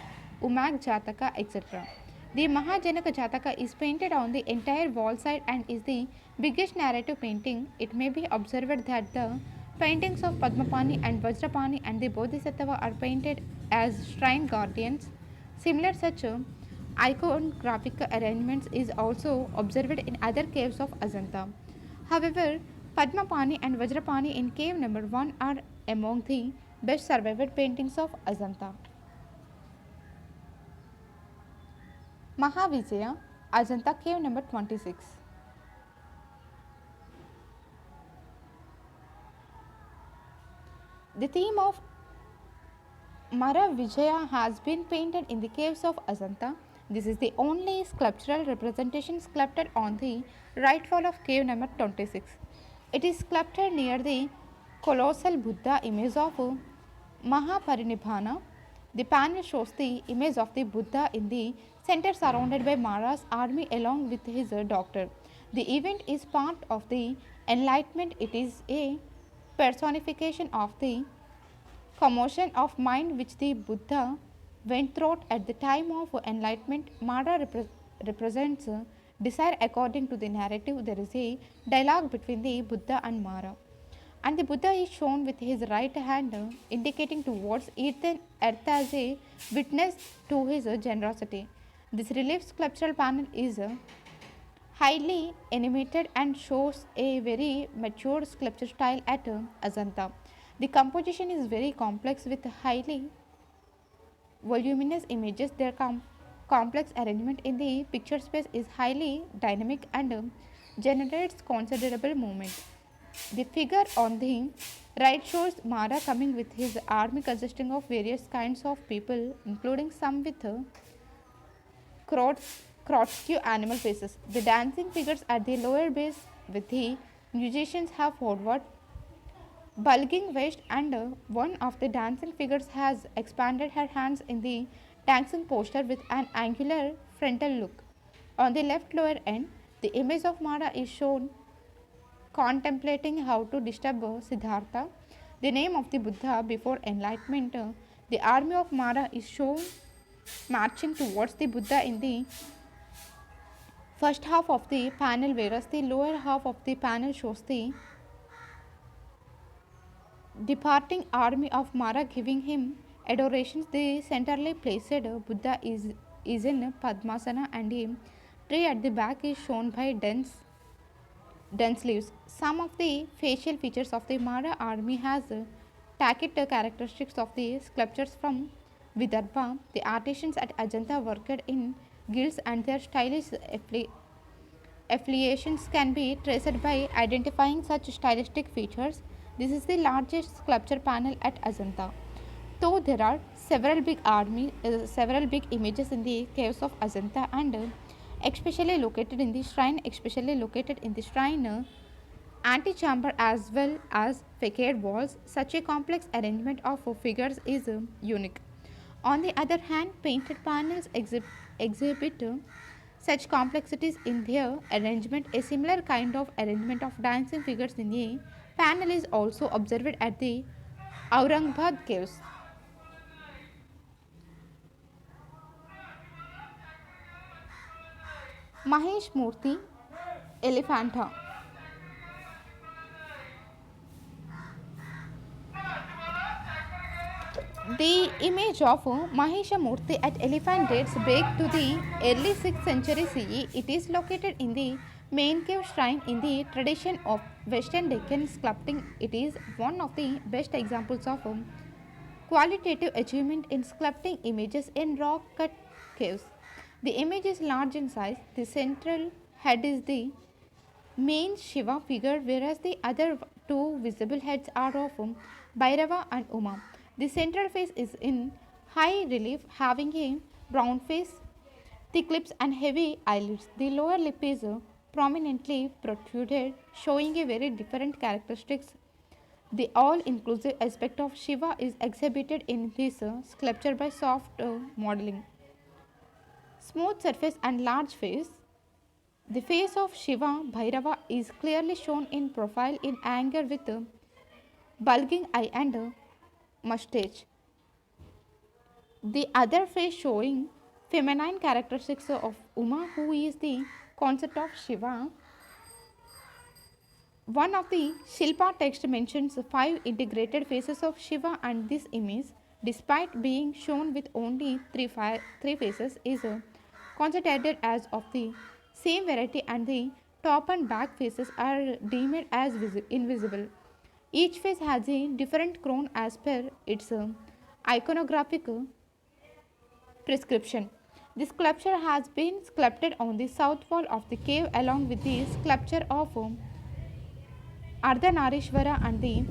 [SPEAKER 1] Umag Jataka, etc. The Mahajanaka Jataka is painted on the entire wall side and is the biggest narrative painting. It may be observed that the paintings of Padmapani and Vajrapani and the Bodhisattva are painted as shrine guardians. Similar such iconographic arrangements is also observed in other caves of Ajanta. However, Padmapani and Vajrapani in cave number 1 are among the best survived paintings of Ajanta. Mahavijaya, Ajanta cave number 26. The theme of Mara Vijaya has been painted in the caves of Ajanta. This is the only sculptural representation sculpted on the right wall of cave number 26. It is sculpted near the colossal Buddha image of Mahaparinibbana. The panel shows the image of the Buddha in the center surrounded by Mara's army along with his doctor. The event is part of the enlightenment. It is a personification of the commotion of mind which the Buddha went through at the time of enlightenment. Mara represents desire according to the narrative. There is a dialogue between the Buddha and Mara. And the Buddha is shown with his right hand indicating towards earth as a witness to his generosity. This relief sculptural panel is highly animated and shows a very mature sculpture style at Ajanta. The composition is very complex with highly voluminous images. Their complex arrangement in the picture space is highly dynamic and generates considerable movement. The figure on the right shows Mara coming with his army consisting of various kinds of people, including some with Krotsky animal faces. The dancing figures at the lower base with the musicians have forward bulging waist, and one of the dancing figures has expanded her hands in the dancing posture with an angular frontal look. On the left lower end, the image of Mara is shown contemplating how to disturb Siddhartha, the name of the Buddha before enlightenment. The army of Mara is shown marching towards the Buddha in the first half of the panel, whereas the lower half of the panel shows the departing army of Mara giving him adorations. The centrally placed Buddha is in Padmasana, and a tree at the back is shown by dense leaves. Some of the facial features of the Mara army has tacit characteristics of the sculptures from Vidarbha. The artisans at Ajanta worked in guilds, and their stylish affiliations can be traced by identifying such stylistic features. This is the largest sculpture panel at Ajanta. Though there are several big images in the caves of Ajanta, and especially located in the shrine antechamber as well as facade walls, such a complex arrangement of figures is unique. On the other hand, painted panels exhibit such complexities in their arrangement. A similar kind of arrangement of dancing figures in a panel is also observed at the Aurangabad caves. Mahesh Murthy, Elephanta. The image of Mahesha Murthy at Elephant dates back to the early 6th century CE. It is located in the main cave shrine in the tradition of Western Deccan sculpting. It is one of the best examples of qualitative achievement in sculpting images in rock cut caves. The image is large in size. The central head is the main Shiva figure, whereas the other two visible heads are of Bhairava and Uma. The central face is in high relief, having a brown face, thick lips, and heavy eyelids. The lower lip is prominently protruded, showing a very different characteristics. The all-inclusive aspect of Shiva is exhibited in this sculpture by soft modeling, smooth surface, and large face. The face of Shiva Bhairava is clearly shown in profile in anger with bulging eye and mustache. The other face showing feminine characteristics of Uma, who is the concept of Shiva. One of the Shilpa text mentions 5 integrated faces of Shiva, and this image, despite being shown with only three faces, is considered as of the same variety, and the top and back faces are deemed as invisible. Each face has a different crown as per its iconographic prescription. The sculpture has been sculpted on the south wall of the cave along with the sculpture of Ardhanarishvara and the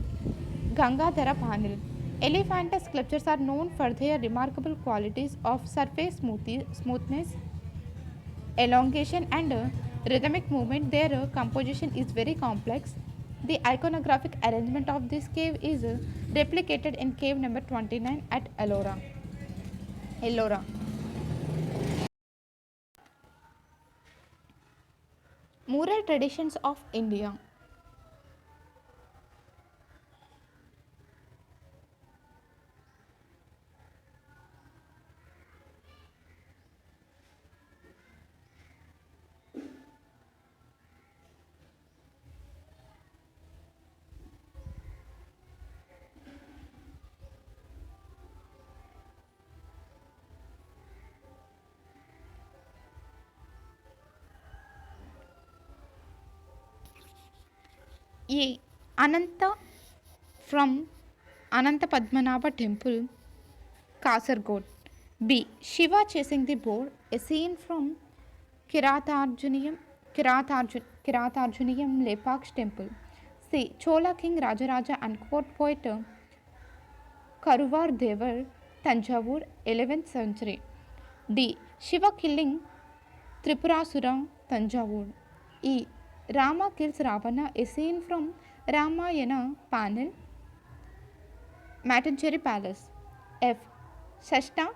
[SPEAKER 1] Gangadhara panel. Elephanta sculptures are known for their remarkable qualities of surface smoothness, elongation, and rhythmic movement. Their composition is very complex The iconographic arrangement of this cave is replicated in cave number 29 at Ellora. Ellora. Mural traditions of India. A. Ananta from Ananta Padmanabha Temple, Kasargod. B. Shiva chasing the boar, a scene from Kiratarjuniyam Lepak's temple. C. Chola king Rajaraja and court poet Karuvar Devar, Tanjavur, 11th century. D. Shiva killing Tripurasura, Tanjavur. E. Rama kills Ravana, a scene from Ramayana panel, Matancheri Palace. F. Shasta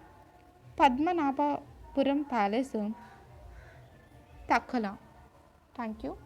[SPEAKER 1] Padmanabhapuram Palace, Takkala. Thank you.